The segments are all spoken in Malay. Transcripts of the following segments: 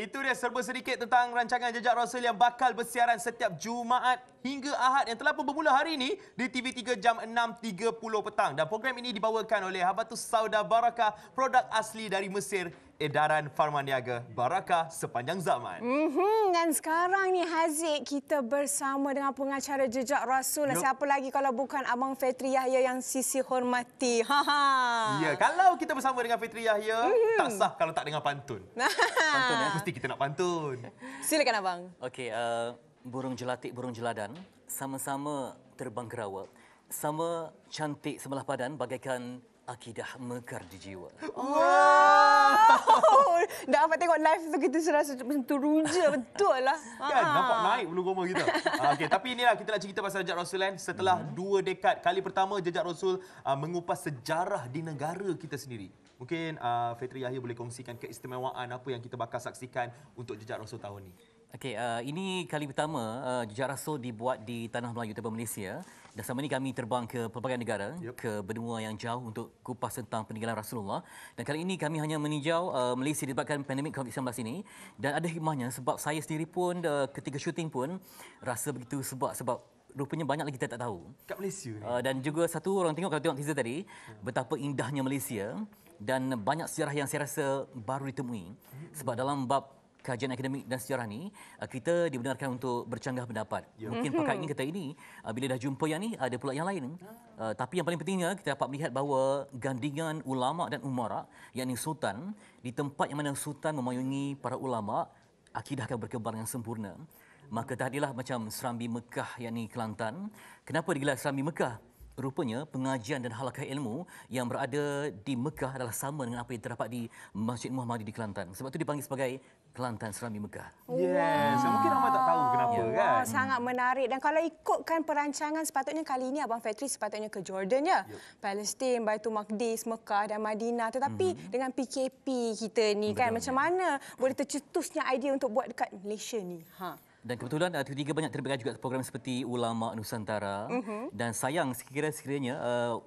Itu dia serba sedikit tentang rancangan Jejak Rasul yang bakal bersiaran setiap Jumaat hingga Ahad yang telah pun bermula hari ini di TV3 jam 6.30 petang. Dan program ini dibawakan oleh Habatus Sauda Barakah, produk asli dari Mesir, edaran Farmaniaga Barakah sepanjang zaman. Dan sekarang ni Haziq, kita bersama dengan pengacara Jejak Rasul. Siapa lagi kalau bukan Abang Fetri Yahya yang Sisi hormati. Ya, kalau kita bersama dengan Fitri Yahya, tak sah kalau tak dengar pantun. Pantun mesti kita nak pantun. Silakan Abang. Okey, burung jelatik, burung jeladan, sama-sama terbang kerawak, sama cantik sebelah badan bagaikan akidah mekar di jiwa. Wow! Dapat tengok live tu kita serasa teruja betul lah. Kan, nampak naik bulu goma kita. Okey, tapi inilah kita nak cerita pasal Jejak Rasul kan. Setelah 2 dekad, kali pertama Jejak Rasul mengupas sejarah di negara kita sendiri. Mungkin Fitri Yahya boleh kongsikan keistimewaan apa yang kita bakal saksikan untuk Jejak Rasul tahun ni. Okey, ini kali pertama Jejak Rasul dibuat di Tanah Melayu atau Malaysia. Dan selama ini kami terbang ke pelbagai negara, ke benua yang jauh untuk kupas tentang peninggalan Rasulullah. Dan kali ini kami hanya meninjau Malaysia disebabkan pandemik COVID-19 ini. Dan ada hikmahnya sebab saya sendiri pun ketika syuting pun rasa begitu sebab rupanya banyak lagi kita tak tahu. Kat Malaysia ni. Dan juga satu orang tengok, kalau tengok teaser tadi, betapa indahnya Malaysia dan banyak sejarah yang saya rasa baru ditemui. Sebab dalam bab kajian akademik dan sejarah ni, kita dibenarkan untuk bercanggah pendapat. Mungkin pakar ini kata ini, bila dah jumpa yang ni, ada pula yang lain. Tapi yang paling pentingnya, kita dapat melihat bahawa gandingan ulama dan umara, yakni sultan, di tempat yang mana sultan memayungi para ulama, akidah akan berkembang dengan sempurna. Maka tadilah macam Serambi Mekah, yakni Kelantan. Kenapa digelar Serambi Mekah? Rupanya pengajian dan halakah ilmu yang berada di Mekah adalah sama dengan apa yang terdapat di Masjid Muhammadi di Kelantan. Sebab itu dipanggil sebagai Kelantan Serambi Mekah. Yes, mungkin ramai tak tahu kenapa kan. Sangat menarik. Dan kalau ikutkan perancangan, sepatutnya kali ini Abang Fetri sepatutnya ke Jordan ya. Palestin, Baitul Maqdis, Mekah dan Madinah. Tetapi dengan PKP kita ni kan, macam mana boleh tercetusnya idea untuk buat dekat Malaysia ni? Dan kebetulan TV3 banyak terlibat juga program seperti Ulama Nusantara. Dan sayang sekiranya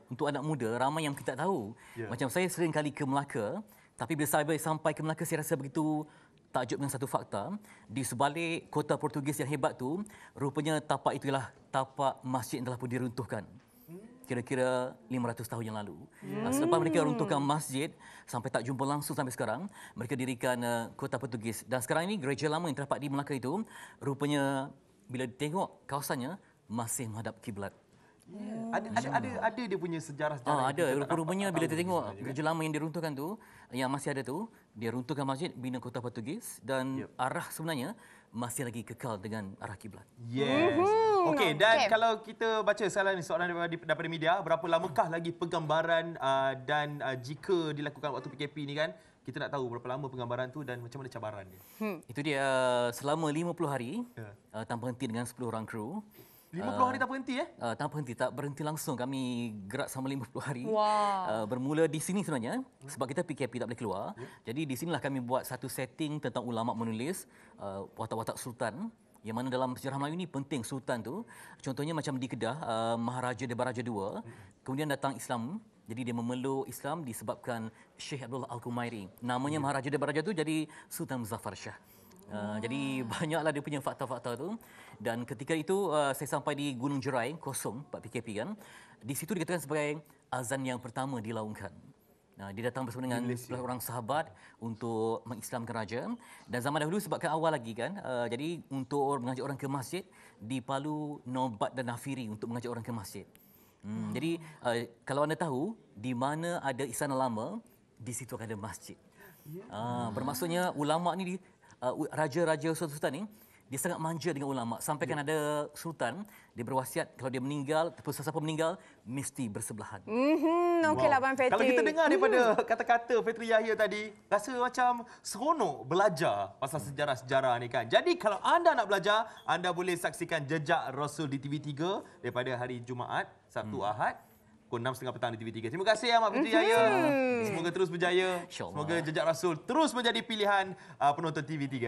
untuk anak muda ramai yang kita tak tahu. Macam saya sering kali ke Melaka, tapi bila saya sampai ke Melaka saya rasa begitu takjub dengan satu fakta. Di sebalik kota Portugis yang hebat tu, rupanya tapak itulah tapak masjid yang telah pun diruntuhkan. Kira-kira 500 tahun yang lalu. Selepas mereka runtuhkan masjid, sampai tak jumpa langsung sampai sekarang, mereka dirikan kota Portugis. Dan sekarang ini gereja lama yang terdapat di Melaka itu, rupanya bila tengok kawasannya, masih menghadap kiblat. Ada dia punya sejarah. Ada. Rupanya bila kita tengok gereja lama yang diruntuhkan tu, yang masih ada tu, dia runtuhkan masjid, bina kota Portugis dan arah sebenarnya masih lagi kekal dengan arah kiblat. Yes. Okey, dan kalau kita baca soalan daripada media, berapa lamakah lagi penggambaran dan jika dilakukan waktu PKP ni kan, kita nak tahu berapa lama penggambaran tu dan macam mana cabaran dia. Itu dia selama 50 hari tanpa henti dengan 10 orang kru. 50 hari tak berhenti Tanpa henti, tak berhenti langsung. Kami gerak selama 50 hari. Wow. Bermula di sini sebenarnya, sebab kita PKP tak boleh keluar. Jadi di sinilah kami buat satu setting tentang ulama menulis watak-watak sultan. Yang mana dalam sejarah Melayu ni penting sultan tu. Contohnya macam di Kedah, Maharaja Debaraja II. Kemudian datang Islam. Jadi dia memeluk Islam disebabkan Syekh Abdullah Al-Kumairi. Namanya Maharaja Debaraja tu jadi Sultan Muzaffar Shah. Jadi banyaklah dia punya fakta-fakta tu. Dan ketika itu saya sampai di Gunung Jerai, kosong, Pak PKP kan. Di situ dikatakan sebagai azan yang pertama dilaungkan. Dia datang bersama dengan 11 orang sahabat untuk mengislamkan raja. Dan zaman dahulu sebabkan awal lagi kan, jadi untuk mengajak orang ke masjid, di Palu Nobat dan Nafiri untuk mengajak orang ke masjid. Jadi kalau anda tahu, di mana ada istana lama, di situ akan ada masjid. Bermaksudnya ulama ni raja-raja sultan ni dia sangat manja dengan ulama. Sampai kan ada sultan dia berwasiat kalau dia meninggal, siapa meninggal mesti bersebelahan. Okeylah Abang Fetri. Kalau kita dengar daripada kata-kata Fitri Yahya tadi, rasa macam seronok belajar pasal sejarah-sejarah ni kan. Jadi kalau anda nak belajar, anda boleh saksikan Jejak Rasul di TV3 daripada hari Jumaat, Sabtu, Ahad, pukul 6.30 petang di TV3. Terima kasih Ahmad Fitri Yahya. Semoga terus berjaya. Semoga Jejak Rasul terus menjadi pilihan penonton TV3.